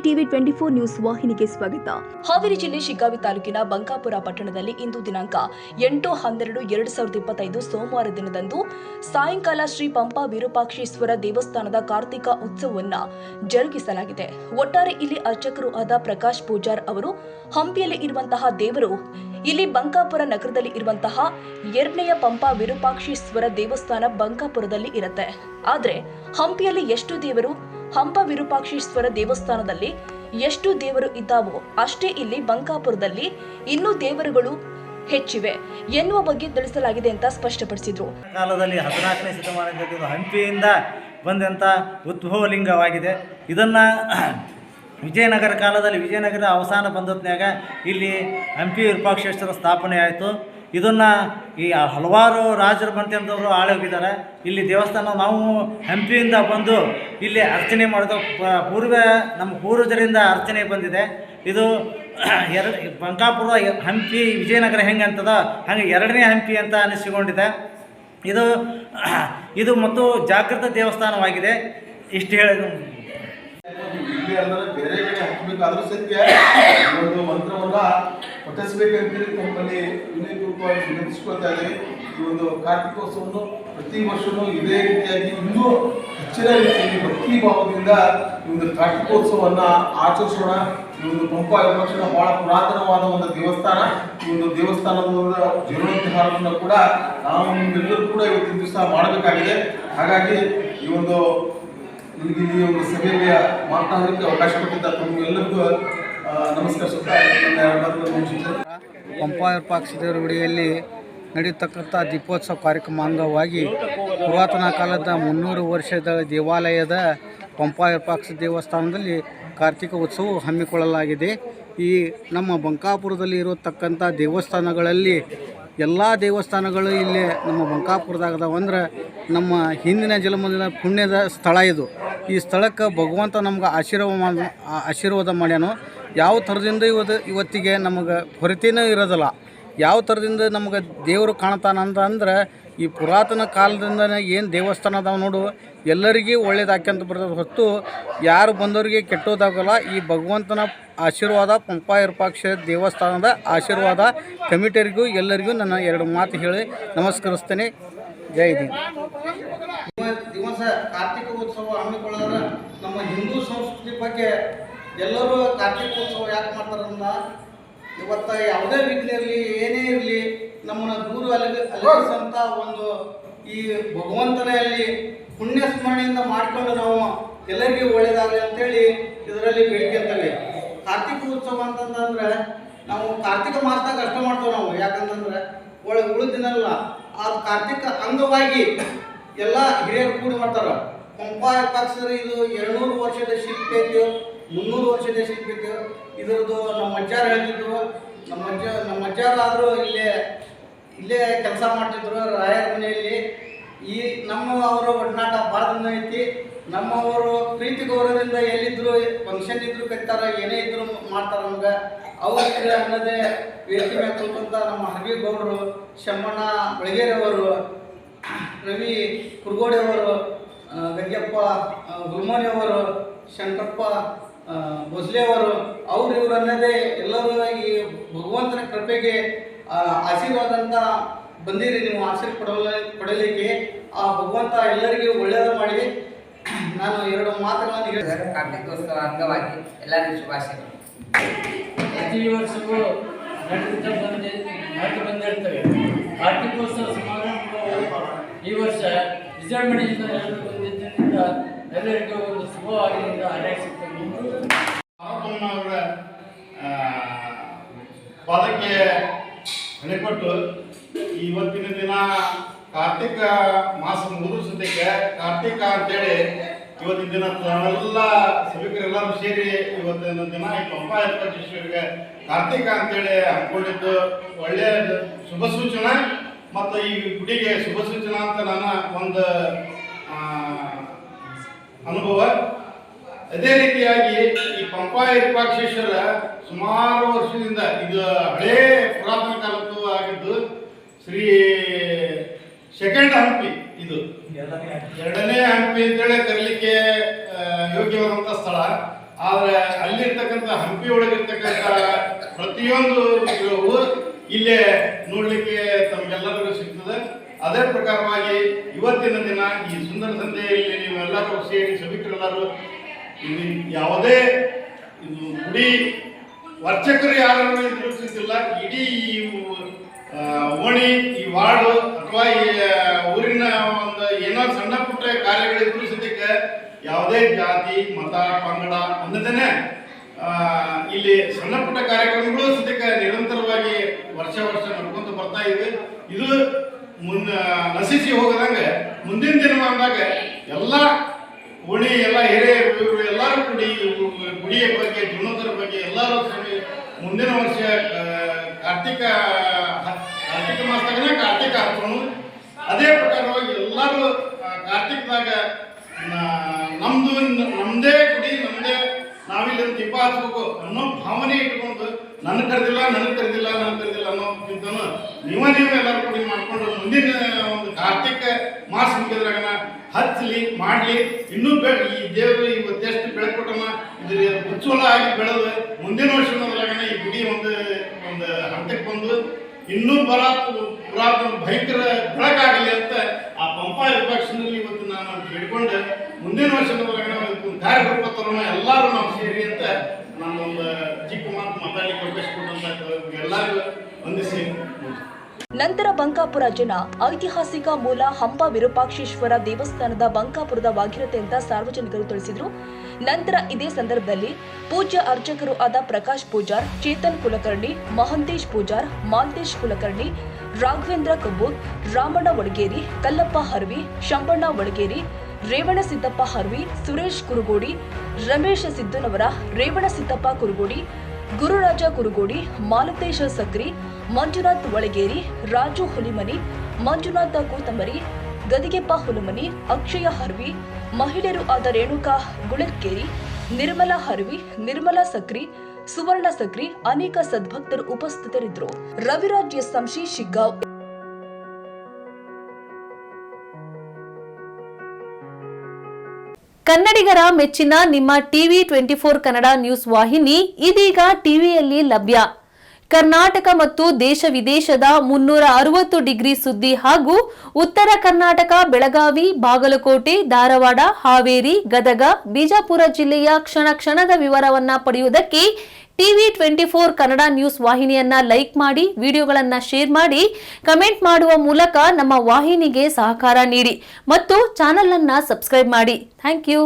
TV 24 news ವಾಹಿನಿಗೆ ಸ್ವಾಗತ. ಹಾವೇರಿ ಜಿಲ್ಲೆ ಶಿಗ್ಗಾವಿ ತಾಲೂಕಿನ ಬಂಕಾಪುರ ಪಟ್ಟಣದಲ್ಲಿ ಇಂದು ದಿನಾಂಕ 8/12/2025 ಸೋಮವಾರ ದಿನದಂದು ಸಾಯಂಕಾಲ ಶ್ರೀ ಪಂಪಾ ವಿರೂಪಾಕ್ಷೇಶ್ವರ ದೇವಸ್ಥಾನದ ಕಾರ್ತಿಕ ಉತ್ಸವವನ್ನು ಜರುಗಿಸಲಾಗಿದೆ. ಒಟ್ಟಾರೆ ಇಲ್ಲಿ ಅರ್ಚಕರು ಆದ ಪ್ರಕಾಶ್ ಪೂಜಾರ್ ಅವರು ಹಂಪಿಯಲ್ಲಿ ಇರುವಂತಹ ದೇವರು ಇಲ್ಲಿ ಬಂಕಾಪುರ ನಗರದಲ್ಲಿ ಇರುವಂತಹ ಎರಡನೆಯ ಪಂಪಾ ವಿರೂಪಾಕ್ಷೇಶ್ವರ ದೇವಸ್ಥಾನ ಬಂಕಾಪುರದಲ್ಲಿ ಇರುತ್ತೆ. ಆದ್ರೆ ಹಂಪಿಯಲ್ಲಿ ಎಷ್ಟು ದೇವರು, ಹಂಪ ವಿರೂಪಾಕ್ಷೇಶ್ವರ ದೇವಸ್ಥಾನದಲ್ಲಿ ಎಷ್ಟು ದೇವರು ಇದ್ದಾವೋ ಅಷ್ಟೇ ಇಲ್ಲಿ ಬಂಕಾಪುರದಲ್ಲಿ ಇನ್ನೂ ದೇವರುಗಳು ಹೆಚ್ಚಿವೆ ಎನ್ನುವ ಬಗ್ಗೆ ತಿಳಿಸಲಾಗಿದೆ ಅಂತ ಸ್ಪಷ್ಟಪಡಿಸಿದ್ರು. ಕಾಲದಲ್ಲಿ 14ನೇ ಶತಮಾನದಲ್ಲಿ ಹಂಪಿಯಿಂದ ಬಂದಂಥ ಉದ್ಭವಲಿಂಗವಾಗಿದೆ. ಇದನ್ನು ವಿಜಯನಗರ ಕಾಲದಲ್ಲಿ ವಿಜಯನಗರ ಅವಸಾನ ಬಂದತ್ನಾಗ ಇಲ್ಲಿ ಹಂಪಿ ವಿರೂಪಾಕ್ಷೇಶ್ವರ ಸ್ಥಾಪನೆ ಆಯಿತು. ಇದನ್ನು ಈ ಹಲವಾರು ರಾಜರು ಬಂತಂದವರು ಆಳೋಗಿದ್ದಾರೆ. ಇಲ್ಲಿ ದೇವಸ್ಥಾನ ನಾವು ಹಂಪಿಯಿಂದ ಬಂದು ಇಲ್ಲಿ ಅರ್ಚನೆ ಮಾಡೋದು ನಮ್ಮ ಪೂರ್ವಜರಿಂದ ಅರ್ಚನೆ ಬಂದಿದೆ. ಇದು ಬಂಕಾಪುರ ಹಂಪಿ ವಿಜಯನಗರ ಹೆಂಗೆ ಅಂತದ ಹಾಗೆ ಎರಡನೇ ಹಂಪಿ ಅಂತ ಅನಿಸಿಕೊಂಡಿದೆ. ಇದು ಮತ್ತು ಜಾಗೃತ ದೇವಸ್ಥಾನವಾಗಿದೆ. ಇಷ್ಟು ಹೇಳಿದ ಇಲ್ಲಿ ಅಂದರೆ ಬೇರೆ ಕಡೆ ಹಾಕಬೇಕಾದ್ರೂ ಸತ್ಯ ಒಂದು ಮಂತ್ರವನ್ನ ಪಠಿಸಬೇಕಂತೇಳಿ ತಮ್ಮಲ್ಲಿ ವಿನಯಪೂರ್ವಕವಾಗಿ ವಿನಂತಿಸ್ಕೊಳ್ತಾ ಇದ್ದೀವಿ. ಈ ಒಂದು ಕಾರ್ತಿಕೋತ್ಸವವನ್ನು ಪ್ರತಿ ವರ್ಷವೂ ಇದೇ ರೀತಿಯಾಗಿ ಇನ್ನೂ ಹೆಚ್ಚಿನ ರೀತಿಯಲ್ಲಿ ಭಕ್ತಿ ಭಾವದಿಂದ ಈ ಒಂದು ಕಾರ್ತಿಕೋತ್ಸವವನ್ನು ಆಚರಿಸೋಣ. ಈ ಒಂದು ಪಂಪಾ ವಿರೂಪಾಕ್ಷೇಶ್ವರ ಬಹಳ ಪುರಾತನವಾದ ಒಂದು ದೇವಸ್ಥಾನ. ಈ ಒಂದು ದೇವಸ್ಥಾನದ ಒಂದು ಜೀರ್ಣೋದ್ಧಾರವನ್ನು ಕೂಡ ನಾವು ಎಲ್ಲರೂ ಕೂಡ ಇವತ್ತಿನ ದಿವಸ ಮಾಡಬೇಕಾಗಿದೆ. ಹಾಗಾಗಿ ಈ ಒಂದು ಇಲ್ಲಿ ಒಂದು ಸಭೆಯಲ್ಲಿ ಮಾತನಾಡಲಿಕ್ಕೆ ಅವಕಾಶ ಕೊಟ್ಟಿದ್ದ ತಮಗೆಲ್ಲರಿಗೂ ನಮಸ್ಕರಿಸುತ್ತಾ ಪಂಪಾ ವಿರೂಪಾಕ್ಷೇಶ್ವರ ಗುಡಿಯಲ್ಲಿ ನಡೆಯತಕ್ಕಂಥ ದೀಪೋತ್ಸವ ಕಾರ್ಯಕ್ರಮ ಅಂಗವಾಗಿ ಪುರಾತನ ಕಾಲದ 300 ವರ್ಷದ ದೇವಾಲಯದ ಪಂಪಾ ವಿರೂಪಾಕ್ಷ ದೇವಸ್ಥಾನದಲ್ಲಿ ಕಾರ್ತಿಕ ಉತ್ಸವ ಹಮ್ಮಿಕೊಳ್ಳಲಾಗಿದೆ. ಈ ನಮ್ಮ ಬಂಕಾಪುರದಲ್ಲಿ ಇರತಕ್ಕಂಥ ದೇವಸ್ಥಾನಗಳಲ್ಲಿ ಎಲ್ಲ ದೇವಸ್ಥಾನಗಳು ಇಲ್ಲಿ ನಮ್ಮ ಬಂಕಾಪುರದಾಗದಾವ. ಅಂದ್ರೆ ನಮ್ಮ ಹಿಂದಿನ ಜನ್ಮದ ಪುಣ್ಯದ ಸ್ಥಳ ಇದು. ಈ ಸ್ಥಳಕ್ಕೆ ಭಗವಂತ ನಮ್ಗೆ ಆಶೀರ್ವಾದ ಮಾಡ್ಯಾನು. ಯಾವ ಥರದಿಂದ ಇವತ್ತಿಗೆ ನಮಗೆ ಹೊರತೇನೂ ಇರೋದಿಲ್ಲ. ಯಾವ ಥರದಿಂದ ನಮ್ಗೆ ದೇವರು ಕಾಣ್ತಾನಂದ್ರೆ ಈ ಪುರಾತನ ಕಾಲದಿಂದನೇ ಏನು ದೇವಸ್ಥಾನ ಅದಾವೆ ನೋಡು, ಎಲ್ಲರಿಗೂ ಒಳ್ಳೇದಾಕ್ಯಂತ ಬರ್ತದೆ ಹೊತ್ತು ಯಾರು ಬಂದವರಿಗೆ ಕೆಟ್ಟೋದಾಗಲ್ಲ. ಈ ಭಗವಂತನ ಆಶೀರ್ವಾದ, ಪಂಪಾ ವಿರೂಪಾಕ್ಷ ದೇವಸ್ಥಾನದ ಆಶೀರ್ವಾದ ಕಮಿಟಿಯರಿಗೂ ಎಲ್ಲರಿಗೂ ನನ್ನ 2 ಮಾತು ಹೇಳಿ ನಮಸ್ಕರಿಸ್ತೇನೆ. ಜೈ ಹಿಂದ್. ದಿವಸ ಕಾರ್ತಿಕ ಉತ್ಸವ ಹಮ್ಮಿಕೊಳ್ಳೋದ್ರೆ ನಮ್ಮ ಹಿಂದೂ ಸಂಸ್ಕೃತಿ ಬಗ್ಗೆ ಎಲ್ಲರೂ ಕಾರ್ತಿಕ ಉತ್ಸವ ಯಾಕೆ ಮಾಡ್ತಾರನ್ನ ಇವತ್ತು ಯಾವುದೇ ವಿಘ್ನ ಇರಲಿ ಏನೇ ಇರಲಿ ನಮ್ಮನ್ನು ದೂರ ಅಲಗಿಸಂಥ ಒಂದು ಈ ಭಗವಂತನಲ್ಲಿ ಪುಣ್ಯ ಸ್ಮರಣೆಯಿಂದ ಮಾಡಿಕೊಂಡು ನಾವು ಎಲ್ಲರಿಗೂ ಒಳ್ಳೇದಾಗಲಿ ಅಂತೇಳಿ ಇದರಲ್ಲಿ ಬೇಡ್ಕೊಂತೇವೆ. ಕಾರ್ತಿಕ ಉತ್ಸವ ಅಂತಂದ್ರೆ ನಾವು ಕಾರ್ತಿಕ ಮಾಸದಾಗ ಅಷ್ಟ ಮಾಡ್ತೇವೆ ನಾವು. ಯಾಕಂತಂದ್ರೆ ಉಳಿದ ದಿನ ಅಲ್ಲ, ಆ ಕಾರ್ತಿಕ ಅಂಗವಾಗಿ ಎಲ್ಲ ಹಿರಿಯರು ಕೂಡಿ ಮಾಡ್ತಾರೆ. ಪಂಪಾ ವಿರೂಪಾಕ್ಷೇಶ್ವರ ಇದು 200 ವರ್ಷದ ಶಿಲ್ಪಿ ಐತಿ, 300 ವರ್ಷದ ಶಿಲ್ಪಿ ಐತಿ. ಇದರದ್ದು ನಮ್ಮ ಅಜ್ಜಾರು ಹೇಳ್ತಿದ್ರು. ನಮ್ಮ ಅಜ್ಜಾರು ಆದರೂ ಇಲ್ಲೇ ಕೆಲಸ ಮಾಡ್ತಿದ್ರು ರಾಯರ ಮನೆಯಲ್ಲಿ. ಈ ಅವರ ಒಡನಾಟ ಭಾಳ ದಿನ ಐತಿ. ನಮ್ಮವರು ಪ್ರೀತಿ ಗೌರವದಿಂದ ಎಲ್ಲಿದ್ರು ಫಂಕ್ಷನ್ ಇದ್ರು ಕರೀತಾರೆ, ಏನೇ ಇದ್ರು ಮಾಡ್ತಾರೆ. ನಮ್ಗೆ ಅವ್ರ ಅನ್ನೋದೇ ವೇದಿಕೆ ಮೇಲೆ ಕುಂತ ನಮ್ಮ ಹರವಿ ಗೌಡರು, ಶಮ್ಮಣ್ಣ ಬೆಳಗೇರಿಯವರು, ರವಿ ಕುರ್ಗೋಡಿಯವರು, ಗಂಗಪ್ಪ ಹುಲ್ಮೋನಿಯವರು, ಶಂಕರಪ್ಪ ಭೋಸ್ಲೆಯವರು, ಇವರು ಅನ್ನೋದೇ ಎಲ್ಲರೂ ಈ ಭಗವಂತನ ಕೃಪೆಗೆ ಆಶೀರ್ವಾದ ಅಂತ ಬಂದಿರಿ. ನೀವು ಪಡಲಿಕ್ಕೆ ಆ ಭಗವಂತ ಎಲ್ಲರಿಗೂ ಒಳ್ಳೆಯದು ಮಾಡಿ. ನಾನು 2 ಮಾತುಗಳನ್ನು ಹೇಳಿದರೆ ಕಾರ್ತಿಕೋತ್ಸವ ಅಂಗವಾಗಿ ಎಲ್ಲರಿಗೂ ಶುಭಾಶಯಗಳು. ಪ್ರತಿ ವರ್ಷವೂ ನಡೆದು ಬಂದಿರ್ತವೆ. ಕಾರ್ತಿಕೋತ್ಸವ ಸಮಾರಂಭವು ಈ ವರ್ಷ ವಿಜೃಂಭಣೆಯಿಂದ ನಡೆದು ಬಂದಿದ್ದರಿಂದ ಎಲ್ಲರಿಗೂ ಒಂದು ಶುಭವಾಗಿ ಹಾರೈಸುತ್ತೇನೆ. ಅವರ ಪಾದಕ್ಕೆ ಕೊಟ್ಟು ಇವತ್ತಿನ ದಿನ ಕಾರ್ತಿಕ ಮಾಸ ಮುಗಿಸೋದಕ್ಕೆ ಕಾರ್ತಿಕ ಅಂತೇಳಿ ಇವತ್ತಿನ ದಿನ ಎಲ್ಲ ಸಭಿಕರೆಲ್ಲರೂ ಸೇರಿ ಇವತ್ತಿನ ದಿನ ಈ ಪಂಪಾ ವಿರೂಪಾಕ್ಷೇಶ್ವರಿಗೆ ಕಾರ್ತಿಕ ಅಂತೇಳಿ ಹಾಕೊಂಡಿದ್ದು ಒಳ್ಳೆಯ ಶುಭ ಸೂಚನೆ ಮತ್ತು ಈ ಗುಡಿಗೆ ಶುಭ ಸೂಚನೆ ಅಂತ ನನ್ನ ಒಂದು ಅನುಭವ. ಅದೇ ರೀತಿಯಾಗಿ ಈ ಪಂಪಾ ವಿರೂಪಾಕ್ಷೇಶ್ವರ ಸುಮಾರು ವರ್ಷದಿಂದ ಇದು ಹಳೇ ಪುರಾತನ ಕಾಲದ್ದು ಆಗಿದ್ದು ಶ್ರೀ ಸೆಕೆಂಡ್ ಹಂಪಿ. ಇದು ಎರಡನೇ ಹಂಪಿ ಅಂತೇಳಿ ಕರೀಲಿಕ್ಕೆ ಯೋಗ್ಯವಾದಂಥ ಸ್ಥಳ. ಆದರೆ ಅಲ್ಲಿರ್ತಕ್ಕಂಥ ಹಂಪಿ ಒಳಗಿರ್ತಕ್ಕಂಥ ಪ್ರತಿಯೊಂದು ವಿಗ್ರಹವು ಇಲ್ಲೇ ನೋಡಲಿಕ್ಕೆ ತಮಗೆಲ್ಲರಿಗೂ ಸಿಗ್ತದೆ. ಅದೇ ಪ್ರಕಾರವಾಗಿ ಇವತ್ತಿನ ದಿನ ಈ ಸುಂದರ ಸಂತೆಯಲ್ಲಿ ನೀವೆಲ್ಲರೂ ಸೇರಿ ಸಭಿಕರೆಲ್ಲರೂ ಇಲ್ಲಿ ಯಾವುದೇ ಗುಡಿ ವರ್ಚಕರು ಯಾರು ಎದುರಿಸುತ್ತಿಲ್ಲ. ಇಡೀ ಓಣಿ, ಈ ವಾರ್ಡು ಅಥವಾ ಈ ಊರಿನ ಒಂದು ಏನೋ ಸಣ್ಣ ಪುಟ್ಟ ಕಾರ್ಯಗಳಿದ್ರು ಸದ್ಯಕ್ಕೆ ಯಾವುದೇ ಜಾತಿ ಮತ ಪಂಗಡ ಅನ್ನೋದನ್ನೇ ಇಲ್ಲಿ ಸಣ್ಣ ಪುಟ್ಟ ಕಾರ್ಯಕ್ರಮಗಳು ಸದ್ಯಕ್ಕೆ ನಿರಂತರವಾಗಿ ವರ್ಷ ನಡ್ಕೊಂತ ಬರ್ತಾ ಇವೆ. ಇದು ನಶಿಸಿ ಹೋಗದಂಗೆ ಮುಂದಿನ ದಿನಮಾನದಾಗ ಎಲ್ಲ ಓಣಿ ಎಲ್ಲ ಹಿರಿಯರು ಎಲ್ಲರೂ ಕೂಡಿ ಗುಡಿಯ ಬಗ್ಗೆ ಜೀರ್ಣೋದ್ಧಾರ ಬಗ್ಗೆ ಎಲ್ಲರೂ ಮುಂದಿನ ವರ್ಷ ಕಾರ್ತಿಕ ಮಾಸದಾಗನೇ ಕಾರ್ತಿಕ ಹಚ್ಚೋಣ. ಅದೇ ಪ್ರಕಾರವಾಗಿ ಎಲ್ಲರೂ ಕಾರ್ತಿಕದಾಗ ನಮ್ಮದೇ ಗುಡಿ ನಮ್ಮದೇ ನಾವಿಲ್ಲಿ ದೀಪ ಹಚ್ಬೇಕು ಅನ್ನೋ ಭಾವನೆ ಇಟ್ಕೊಂಡು ನನಗೆ ಕರೆದಿಲ್ಲ ಅನ್ನೋಕ್ಕಿಂತನೂ ನೀವೇ ಎಲ್ಲರೂ ಕೂಡಿ ಮಾಡ್ಕೊಂಡು ಮುಂದಿನ ಒಂದು ಕಾರ್ತಿಕ ಮಾಸ ಮುಗಿದ್ರಾಗನ ಹಚ್ಚಲಿ ಮಾಡಲಿ. ಇನ್ನೂ ಈ ದೇವರು ಇವತ್ತೆಷ್ಟು ಬೆಳಕೊಟ್ಟನ ಇದ್ರ ಉಜ್ವಲ ಆಗಿ ಬೆಳೆದು ಮುಂದಿನ ವರ್ಷದೊಳಗನ ಈ ಗುಡಿ ಒಂದು ಹಂತಕ್ಕೆ ಬಂದು ಇನ್ನೂ ಪುರಾತನ ಭಯಂಕರ ಬೆಳಕಾಗಲಿ ಅಂತ ಆ ಪಂಪಾ ವಿಪಕ್ಷದಲ್ಲಿ ಇವತ್ತು ನಾನು ಹಿಡ್ಕೊಂಡು ಮುಂದಿನ ವರ್ಷದೊಳಗನ ಕಾರ್ಯಕ್ರಮ ತರೋಣ ಎಲ್ಲರೂ ನಾವು ಸೇರಿ ಅಂತ ನಾನೊಂದು ಚಿಕ್ಕ ಮಾತು ಮಾತಾಡಲಿಕ್ಕೆ ಅವಕಾಶ ಕೊಟ್ಟಂತ ಎಲ್ಲರಿಗೂ ವಂದಿಸಿ. ನಂತರ ಬಂಕಾಪುರ ಜನ ಐತಿಹಾಸಿಕ ಮೂಲ ಹಂಪ ವಿರೂಪಾಕ್ಷೇಶ್ವರ ದೇವಸ್ಥಾನದ ಬಂಕಾಪುರದ ವಾಗಿರತೆ ಅಂತ ಸಾರ್ವಜನಿಕರು ತಿಳಿಸಿದರು. ನಂತರ ಇದೇ ಸಂದರ್ಭದಲ್ಲಿ ಪೂಜ್ಯ ಅರ್ಚಕರು ಆದ ಪ್ರಕಾಶ್ ಪೂಜಾರ್, ಚೇತನ್ ಕುಲಕರ್ಣಿ, ಮಹಂತೇಶ್ ಪೂಜಾರ್, ಮಾಲ್ತೇಶ್ ಕುಲಕರ್ಣಿ, ರಾಘವೇಂದ್ರ ಕಬ್ಬೂರ್, ರಾಮಣ್ಣ ವಡಗೇರಿ, ಕಲ್ಲಪ್ಪ ಹರ್ವಿ, ಶಂಬಣ್ಣ ವಡಗೇರಿ, ರೇವಣ ಸಿದ್ದಪ್ಪ ಹರ್ವಿ, ಸುರೇಶ್ ಕುರುಗೋಡಿ, ರಮೇಶ್ ಸಿದ್ದನವರ, ರೇವಣ ಸಿದ್ದಪ್ಪ ಕುರುಗೋಡಿ, ಗುರುರಾಜ ಕುರುಗೋಡಿ, ಮಾಲತೇಶ ಸಕ್ರಿ, ಮಂಜುನಾಥ್ ಒಳಗೇರಿ, ರಾಜು ಹುಲಿಮನಿ, ಮಂಜುನಾಥ ಕೂತಂಬರಿ, ಗದಿಗೆಪ್ಪ ಹುಲಿಮನಿ, ಅಕ್ಷಯ ಹರ್ವಿ, ಮಹಿಳೆಯರು ಆದ ರೇಣುಕಾ ಗುಳಕ್ಕೇರಿ, ನಿರ್ಮಲಾ ಹರ್ವಿ, ನಿರ್ಮಲಾ ಸಕ್ರಿ, ಸುವರ್ಣ ಸಕ್ರಿ, ಅನೇಕ ಸದ್ಭಕ್ತರು ಉಪಸ್ಥಿತರಿದ್ದರು. ರವಿರಾಜ್ ಸಂಶಿ ಶಿಗ್ಗಾಂವ್. ಕನ್ನಡಿಗರ ಮೆಚ್ಚಿನ ನಿಮ್ಮ ಟಿವಿ 24 ಕನ್ನಡ ನ್ಯೂಸ್ ವಾಹಿನಿ ಇದೀಗ ಟಿವಿಯಲ್ಲಿ ಲಭ್ಯ. ಕರ್ನಾಟಕ ಮತ್ತು ದೇಶ ವಿದೇಶದ 360 ಡಿಗ್ರಿ ಸುದ್ದಿ ಹಾಗೂ ಉತ್ತರ ಕರ್ನಾಟಕ, ಬೆಳಗಾವಿ, ಬಾಗಲಕೋಟೆ, ಧಾರವಾಡ, ಹಾವೇರಿ, ಗದಗ, ಬಿಜಾಪುರ ಜಿಲ್ಲೆಯ ಕ್ಷಣ ಕ್ಷಣದ ವಿವರವನ್ನ ಪಡೆಯುವುದಕ್ಕೆ ಟಿವಿ 24 ಕನ್ನಡ ನ್ಯೂಸ್ ವಾಹಿನಿಯನ್ನ ಲೈಕ್ ಮಾಡಿ, ವಿಡಿಯೋಗಳನ್ನ ಶೇರ್ ಮಾಡಿ, ಕಮೆಂಟ್ ಮಾಡುವ ಮೂಲಕ ನಮ್ಮ ವಾಹಿನಿಗೆ ಸಹಕಾರ ನೀಡಿ ಮತ್ತು ಚಾನೆಲ್ ಅನ್ನ ಸಬ್ಸ್ಕ್ರೈಬ್ ಮಾಡಿ. Thank you.